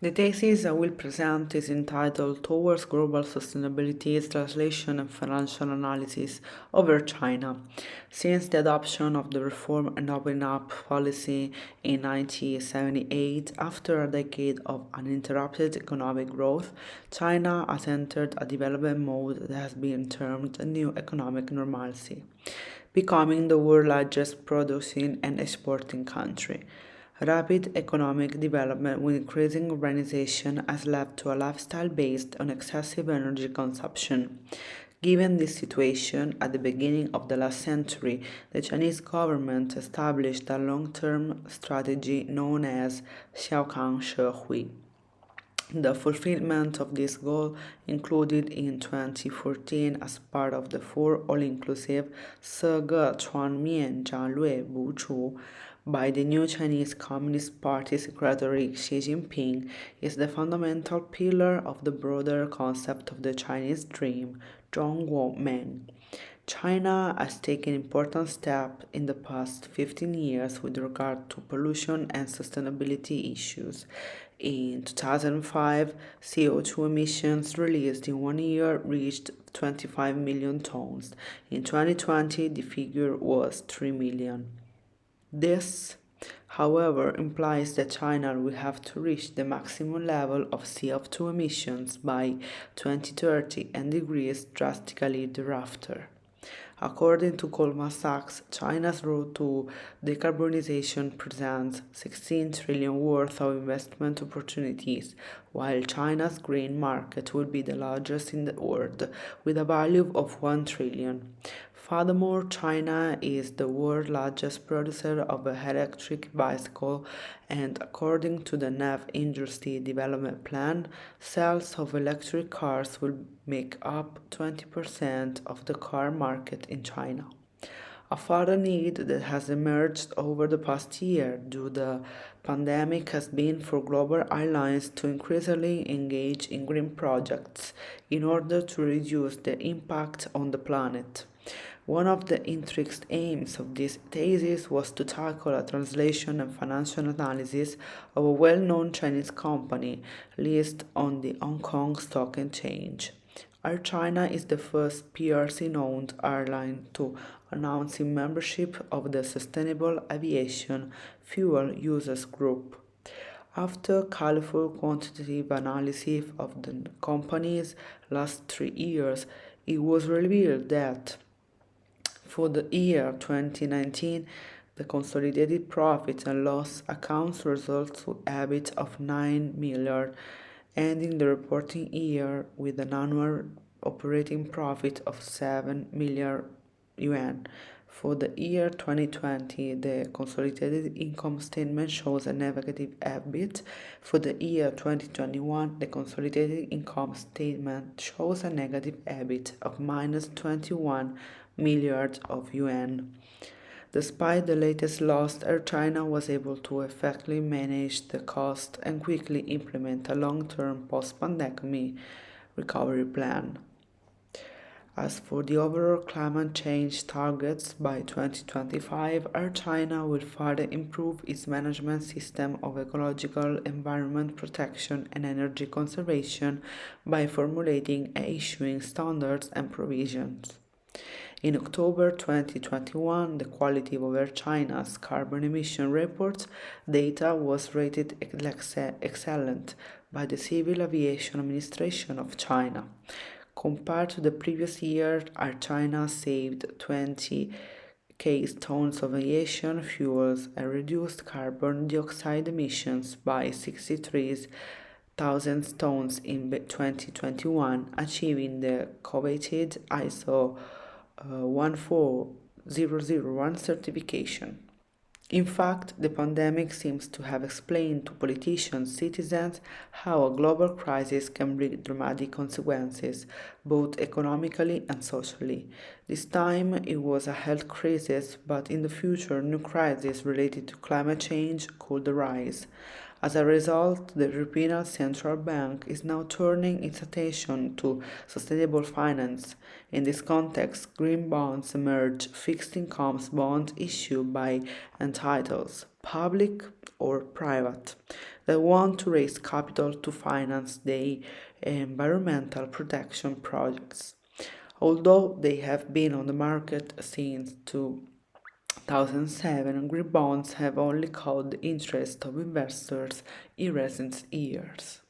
The thesis I will present is entitled Towards Global Sustainability Translation and Financial Analysis over China. Since the adoption of the Reform and Opening Up policy in 1978, after a decade of uninterrupted economic growth, China has entered a development mode that has been termed a new economic normalcy, becoming the world's largest producing and exporting country. Rapid economic development with increasing urbanization has led to a lifestyle based on excessive energy consumption. Given this situation, at the beginning of the last century, the Chinese government established a long term strategy known as Xiaokang Shehui. The fulfillment of this goal included in 2014 as part of the four all-inclusive 4个全面战略部署 by the new Chinese Communist Party Secretary Xi Jinping is the fundamental pillar of the broader concept of the Chinese dream, Zhongguomeng. China has taken important steps in the past 15 years with regard to pollution and sustainability issues. In 2005, CO2 emissions released in 1 year reached 25 million tons. In 2020, the figure was 3 million. This, however, implies that China will have to reach the maximum level of CO2 emissions by 2030 and decrease drastically thereafter. According to Goldman Sachs, China's road to decarbonization presents 16 trillion worth of investment opportunities, while China's green market will be the largest in the world, with a value of 1 trillion. Furthermore, China is the world's largest producer of electric bicycles, and according to the NEV Industry Development Plan, sales of electric cars will make up 20% of the car market in China. A further need that has emerged over the past year due to the pandemic has been for global airlines to increasingly engage in green projects in order to reduce their impact on the planet. One of the intrinsic aims of this thesis was to tackle a translation and financial analysis of a well-known Chinese company listed on the Hong Kong Stock Exchange. Air China is the first PRC-owned airline to announce its membership of the Sustainable Aviation Fuel Users Group. After careful quantitative analysis of the company's last 3 years, it was revealed that for the year 2019, the consolidated profit and loss accounts results to EBIT of 9 million, ending the reporting year with an annual operating profit of 7 million yuan. For the year 2020, the consolidated income statement shows a negative EBIT. For the year 2021, the consolidated income statement shows a negative EBIT of minus 21 million yuan. Despite the latest loss, Air China was able to effectively manage the cost and quickly implement a long-term post-pandemic recovery plan. As for the overall climate change targets, by 2025, Air China will further improve its management system of ecological environment protection and energy conservation by formulating and issuing standards and provisions. In October 2021, the quality of Air China's carbon emission report data was rated excellent by the Civil Aviation Administration of China. Compared to the previous year, Air China saved 20 tons of aviation fuels and reduced carbon dioxide emissions by 63,000 tons in 2021, achieving the coveted ISO 14001 certification. In fact, the pandemic seems to have explained to politicians, citizens, how a global crisis can bring dramatic consequences, both economically and socially. This time it was a health crisis, but in the future, new crises related to climate change could arise. As a result, the European Central Bank is now turning its attention to sustainable finance. In this context, green bonds emerge, fixed income bonds issued by entities, public or private. that want to raise capital to finance their environmental protection projects. Although they have been on the market since 2007, green bonds have only caught the interest of investors in recent years.